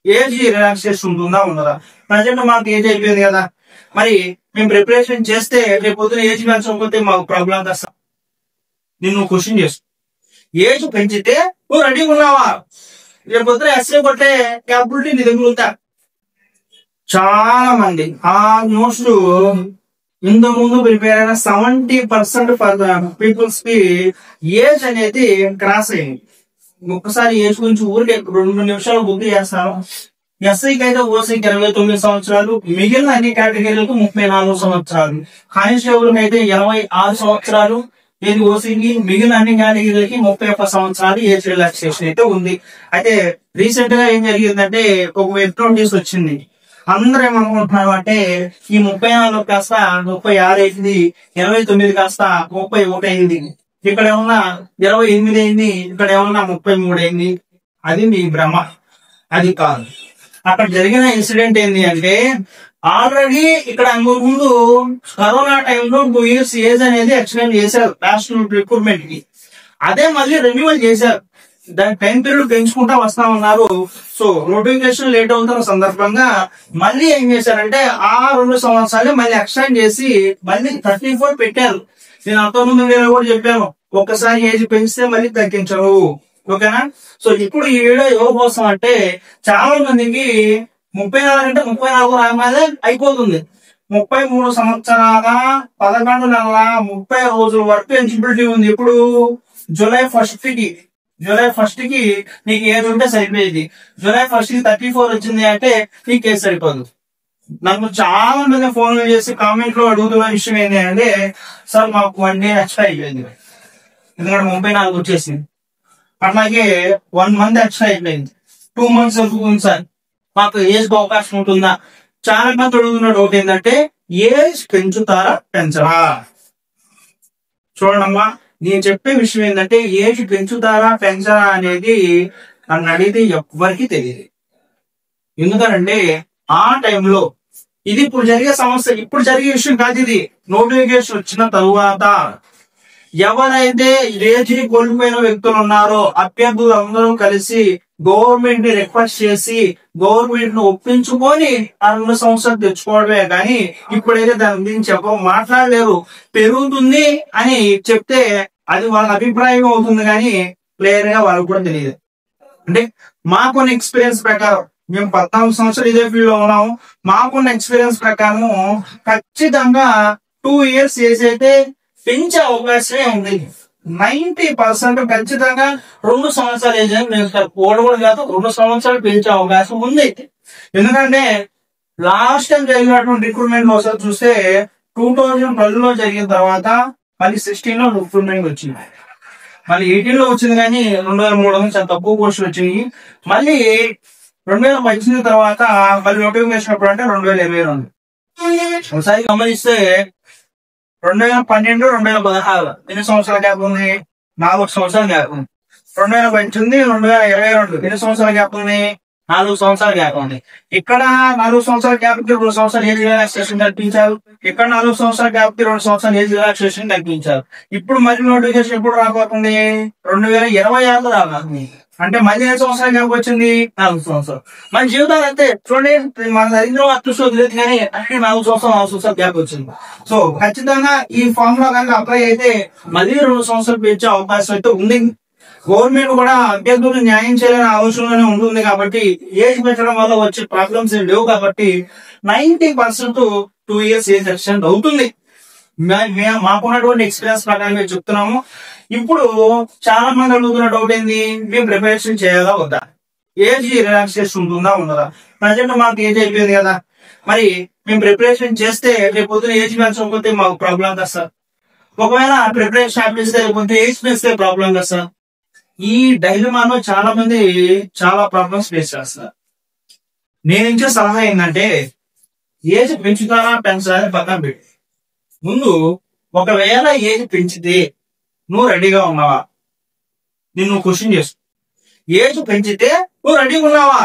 Age relaxation ఉంటుందా ఉండదా? Present మాకు ఏజ్ అయిపోయింది కదా, మరి మేము ప్రిపరేషన్ చేస్తే రేపు పొద్దున ఏజ్ పెంచకపోతే మాకు ప్రాబ్లం కదా సార్. నిన్ను క్వశ్చన్ చేస్తు ఏజ్ పెంచితే నువ్వు రెడీగా ఉన్నావా? రేపు పొద్దున ఎస్ఏ కొట్టే క్యాపబిలిటీ నీ దగ్గర ఉందా? చాలా మంది ఆల్మోస్ట్ ఇంతకు ముందు ప్రిపేర్ అయిన 70% పీపుల్స్ కి ఏజ్ అనేది క్రాస్ అయింది. ఒక్కసారి ఏజ్ గురించి ఊరికే 2 నిమిషాలు గుర్తు చేస్తాను. ఎస్ఐకి అయితే ఓసీకి 29 సంవత్సరాలు, మిగిలిన అన్ని కేటగిరీలకు 34 సంవత్సరాలు, కానిస్టేబుల్ అయితే 26 సంవత్సరాలు, ఇది ఓసీకి, మిగిలిన అన్ని కేటగిరీలకి 31 సంవత్సరాలు ఏజ్ రిలాక్సేషన్ అయితే ఉంది. అయితే రీసెంట్ గా ఏం జరిగిందంటే ఒక వెబ్ నోటీస్ వచ్చింది. అందరూ ఏమనుకుంటున్నారు అంటే ఈ 34 కాస్త 36 అయింది, 29 కాస్త 31 అయింది, ఇక్కడ ఏమన్నా 28 అయింది, ఇక్కడ ఏమన్నా 33 అయింది. అది మీ భ్రమ, అది కాదు. అక్కడ జరిగిన ఇన్సిడెంట్ ఏంటి అంటే ఆల్రెడీ ఇక్కడ ముందు కరోనా టైంలో 2 years ఏజ్ అనేది ఎక్స్టెండ్ చేశారు లాస్ట్ రిక్రూట్మెంట్ కి. అదే మళ్ళీ రెన్యువల్ చేశారు, దాని టైం పీరియడ్ పెంచుకుంటా వస్తా ఉన్నారు. సో నోటిఫికేషన్ లేట్ అవుతున్న సందర్భంగా మళ్ళీ ఏం చేశారంటే ఆ 2 సంవత్సరాలు మళ్ళీ ఎక్స్టెండ్ చేసి మళ్ళీ 34 పెట్టారు. నేను అంతకుముందు కూడా చెప్పాను, ఒక్కసారి ఏజ్ పెంచితే మళ్ళీ తగ్గించరు. ఓకేనా? సో ఇప్పుడు ఈ వీడియో ఎవరి కోసం అంటే చాలా మందికి 34 అంటే 34 రాగానే అయిపోతుంది. 33 సంవత్సరాల 11 నెలల 30 రోజుల వరకు ఎలిజిబిలిటీ ఉంది. ఇప్పుడు జూలై 1 కి నీకు ఏజ్ ఉంటే సరిపోయేది. జూలై 1 కి 34 వచ్చింది అంటే నీకు ఏజ్ సరిపోదు. నాకు చాలా మంది ఫోన్లు చేసి కామెంట్ లో అడుగుతున్న విషయం ఏంటి అంటే సార్ మాకు 1 day ఎక్స్ట్రా అయిపోయింది, ఎందుకంటే 34 వచ్చేసింది. అట్లాగే 1 month ఎక్స్ట్రా అయిపోయింది, 2 months అవుతుంది సార్, మాకు ఏజ్ అవకాశం ఉంటుందా? చాలా మంది అడుగుతున్న డౌట్ ఏంటంటే ఏజ్ పెంచుతారా పెంచరా? చూడమ్మా, నేను చెప్పే విషయం ఏంటంటే ఏజ్ పెంచుతారా పెంచరా అనేది నన్ను అడిగితే ఎవ్వరికి తెలియదు. ఎందుకంటే ఆ టైంలో ఇది ఇప్పుడు జరిగే సమస్య, ఇప్పుడు జరిగే విషయం కాదు. ఇది నోటిఫికేషన్ వచ్చిన తరువాత ఎవరైతే ఏజ్ కోల్పోయిన వ్యక్తులు ఉన్నారో అభ్యర్థులు అందరూ కలిసి గవర్నమెంట్ ని రిక్వెస్ట్ చేసి గవర్నమెంట్ ను ఒప్పించుకొని 2 సంవత్సరాలు తెచ్చుకోవడమే కానీ ఇప్పుడైతే దాని గురించి మాట్లాడలేరు. పెరుగుతుంది అని చెప్తే అది వాళ్ళ అభిప్రాయం అవుతుంది కానీ క్లియర్ గా వాళ్ళకు కూడా తెలియదు. అంటే మాకున్న ఎక్స్పీరియన్స్ ప్రకారం, మేము 14 సంవత్సరాలు ఇదే ఫీల్డ్ లో ఉన్నాము, మాకున్న ఎక్స్పీరియన్స్ ప్రకారం ఖచ్చితంగా 2 years ఏజ్ అయితే పెంచే అవకాశమే ఉంది. 90% ఖచ్చితంగా 2 సంవత్సరాలు ఏజ్ కూడా కాదు, 2 సంవత్సరాలు పెంచే అవకాశం ఉంది. ఎందుకంటే లాస్ట్ టైం జరిగినటువంటి రిక్రూట్మెంట్ ఒకసారి చూస్తే 2012 లో జరిగిన తర్వాత మళ్ళీ 16 లో రిక్రూట్మెంట్ వచ్చింది, మళ్ళీ 18 లో వచ్చింది కానీ 2003 నుంచి చాలా తక్కువ పోస్టులు వచ్చినాయి. మళ్ళీ 2000 వచ్చిన తర్వాత మళ్ళీ నోటిఫికేషన్ ఎప్పుడు అంటే 2022. ఒకసారి గమనిస్తే 2012, 2016 ఎన్ని సంవత్సరాల గ్యాప్ ఉంది? 4 సంవత్సరాల గ్యాప్ ఉంది. 2018, 2022 ఎన్ని సంవత్సరాల గ్యాప్ ఉంది? 4 సంవత్సరాల గ్యాప్ ఉంది. ఇక్కడ 4 సంవత్సరాల గ్యాప్ కి 2 సంవత్సరాలు ఏజ్ రిలాక్సేషన్ కల్పించారు, ఇక్కడ 4 సంవత్సరాల గ్యాప్ కి 2 సంవత్సరాలు ఏజ్ రిలాక్సేషన్ కల్పించారు. ఇప్పుడు మళ్ళీ నోటిఫికేషన్ ఎప్పుడు రాబోతుంది? 2026లో రాబోతుంది. అంటే మళ్ళీ 5 సంవత్సరాల గ్యాప్ వచ్చింది, 4 సంవత్సరాలు. మన జీవితాలు అంతే చూడండి, మన దరిద్రం అదృష్టం తెలియదు కానీ అంటే 4 సంవత్సరాలు గ్యాప్ వచ్చింది. సో ఖచ్చితంగా ఈ ఫామ్ లో కనుక అప్లై అయితే మళ్ళీ 2 సంవత్సరాలు పెంచే అవకాశం అయితే ఉంది. గవర్నమెంట్ కూడా అభ్యర్థులు న్యాయం చేయాలని ఆలోచనలోనే ఉంటుంది కాబట్టి ఏజ్ పెంచడం వల్ల వచ్చే ప్రాబ్లమ్స్ ఏం లేవు కాబట్టి 90% 2 years ఏజ్ ఎక్స్టెండ్ అవుతుంది. మాకున్నటువంటి ఎక్స్పీరియన్స్ ప్రకారం మేము చెప్తున్నాము. ఇప్పుడు చాలా మంది అడుగుతున్న డౌట్ ఏంది, మేము ప్రిపరేషన్ చేయాలా వద్దా, ఏజ్ రిలాక్సేషన్ ఉంటుందా ఉండదా? ప్రజెంట్ మాకు ఏజ్ అయిపోయింది కదా, మరి మేము ప్రిపరేషన్ చేస్తే రేపు పొద్దున ఏజ్ పెంచకపోతే మాకు ప్రాబ్లం కదా సార్? ఒకవేళ ప్రిపరేషన్ ఆపిస్తే లేకపోతే ఏజ్ పెంచితే ప్రాబ్లం కదా సార్? ఈ డైలమాలో చాలా మంది చాలా ప్రాబ్లమ్స్ ఫేస్ చేస్తారు. నేను ఇచ్చే సలహా ఏంటంటే ఏజ్ పెంచుతారా పెంచాలని పక్కన పెట్టి ముందు ఒకవేళ ఏజ్ పెంచితే నువ్వు రెడీగా ఉన్నావా? నిన్ను క్వశ్చన్ చేస్తు ఏజ్ పెంచితే నువ్వు రెడీగా ఉన్నావా?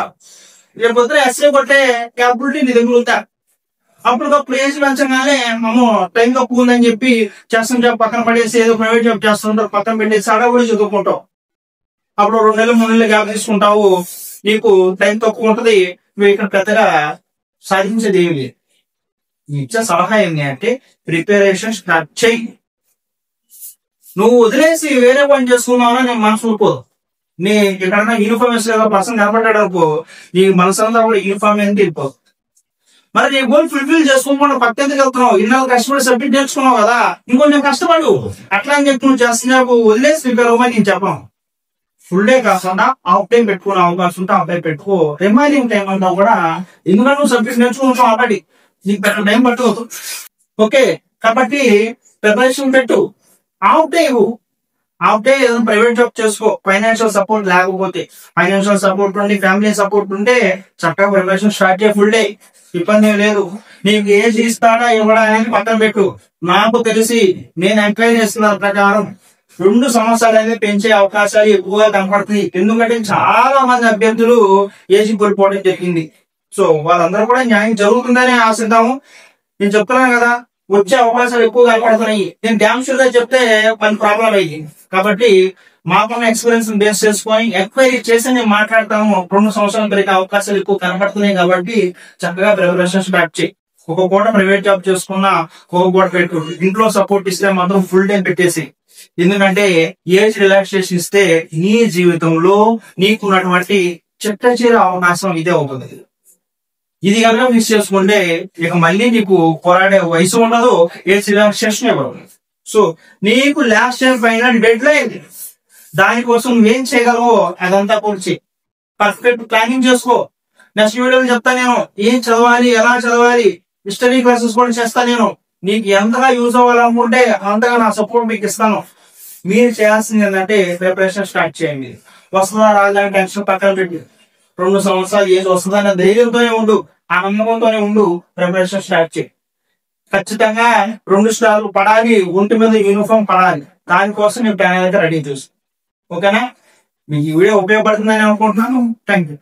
రేపు పొద్దున ఎస్ఏ కొట్టే క్యాపబిలిటీ నీ దగ్గర ఉందా? అప్పుడు ఏజ్ పెంచగానే మేము టైం తక్కువ ఉందని చెప్పి చేస్తున్న జాబ్ పక్కన పడేసి ఏదో ప్రైవేట్ జాబ్ చేస్తుంటారు, పక్కన పెట్టేసి అడగబడి చదువుకుంటావు. అప్పుడు 2 నెలలు 3 నెలలు గ్యాప్ తీసుకుంటావు, నీకు టైం తక్కువ ఉంటది, నువ్వు ఇక్కడ పెద్దగా సాధించేది ఏమి లేదు. ఇచ్చే సలహా ఏంటి అంటే ప్రిపరేషన్ స్టార్ట్ చెయ్యి. నువ్వు వదిలేసి వేరే పని చేసుకున్నావా నేను మనసు ఊరుకోదు. నీ ఎక్కడన్నా యూనిఫామ్ వేసిన పర్సన్ కనపడ్డాడు అనుకో, నీ మనసు అంతా కూడా యూనిఫామ్ ఏంటి వెళ్ళిపోదు. మరి నీ గోల్ ఫుల్ఫిల్ చేసుకోకుండా పక్కెందుకు వెళ్తున్నావు? ఇన్నాళ్ళు కష్టపడి సబ్మిట్ నేర్చుకున్నావు కదా, ఇంకొంచెం కష్టపడు. అట్లా అని చెప్పి నువ్వు చేస్తున్నావు వదిలేసి ప్రిపేర్ అవ్వమని నేను చెప్పాను. ఫుల్ డే కాకుండా హాఫ్ టైం పెట్టుకునే అవకాశం ఉంటే హాఫ్ టైం పెట్టుకో. రిమైనింగ్ టైం అంతా కూడా ఎందుకంటే నువ్వు సబ్జెక్ట్ నేర్చుకుంటావు ఆల్రెడీ, నీకు పెద్ద టైం పట్టుకోదు. ఓకే, కాబట్టి ప్రిపరేషన్ పెట్టు. హాఫ్ డే ఏదైనా ప్రైవేట్ జాబ్ చేసుకో. ఫైనాన్షియల్ సపోర్ట్ లేకపోతే, ఫైనాన్షియల్ సపోర్ట్ ఉండి ఫ్యామిలీ సపోర్ట్ ఉంటే చక్కగా ప్రిపరేషన్ స్టార్ట్ చేయ. ఫుల్ డే ఇబ్బంది ఏం లేదు. నీకు ఏజ్ ఇస్తాడా ఇవ్వడా అనేది పక్కన పెట్టు. నాకు తెలిసి నేను ఎంక్వైరీ చేస్తున్న ప్రకారం 2 సంవత్సరాలు అనేది పెంచే అవకాశాలు ఎక్కువగా కనపడుతుంది. ఎందుకంటే చాలా మంది అభ్యర్థులు ఏజ్ కోల్పోవడం జరిగింది. సో వాళ్ళందరూ కూడా న్యాయం జరుగుతుందని ఆశిద్దాము. నేను చెప్తున్నాను కదా, వచ్చే అవకాశాలు ఎక్కువ కనపడుతున్నాయి. నేను డ్యామ్ షూర్ గా చెప్తే మన ప్రాబ్లం అయ్యింది. కాబట్టి మాకున్న ఎక్స్పీరియన్స్ బేస్ చేసుకొని ఎంక్వైరీ చేసి నేను మాట్లాడతాము. 2 సంవత్సరాలు పెరిగే అవకాశాలు ఎక్కువ కనపడుతున్నాయి. కాబట్టి చక్కగా ప్రిపరేషన్ స్టార్ట్ చేయి. ఒక పూట ప్రైవేట్ జాబ్ చేసుకున్నా ఒక పూట పెట్టు. ఇంట్లో సపోర్ట్ ఇస్తే మాత్రం ఫుల్ టైం పెట్టేసి. ఎందుకంటే ఏజ్ రిలాక్సేషన్ ఇస్తే నీ జీవితంలో నీకున్నటువంటి చెట్ట చీర అవకాశం ఇదే అవుతుంది. ఇది కనుక మిస్ చేసుకుంటే ఇక మళ్ళీ నీకు పోరాడే వయసు ఉండదు, ఏజ్ రిలాక్సేషన్ ఇవ్వదు. సో నీకు last year final dead line, దానికోసం నువ్వేం చేయగలవో అదంతా కూర్చి పర్ఫెక్ట్ ప్లానింగ్ చేసుకో. నెక్స్ట్ వీడియోలో చెప్తా నేను ఏం చదవాలి, ఎలా చదవాలి, హిస్టరీ క్లాసెస్ కూడా చేస్తా నేను. నీకు ఎంతగా యూజ్ అవ్వాలనుకుంటే అంతగా నా సపోర్ట్ మీకు ఇస్తాను. మీరు చేయాల్సింది ఏంటంటే ప్రిపరేషన్ స్టార్ట్ చేయండి. వస్తుందా రాజధాని టెన్షన్ పక్కన పెట్టి 2 సంవత్సరాలు ఏది వస్తుందనే ధైర్యంతోనే ఉండు, ఆ నమ్మకంతోనే ఉండు. ప్రిపరేషన్ స్టార్ట్ చేయి. ఖచ్చితంగా 2 స్టార్లు పడాలి, ఒంటి మీద యూనిఫామ్ పడాలి. దానికోసం నేను ప్లాన్ అయితే రెడీ చేస్తాను. ఓకేనా? మీకు ఈ వీడియో ఉపయోగపడుతుందని అనుకుంటున్నాను. Thank you.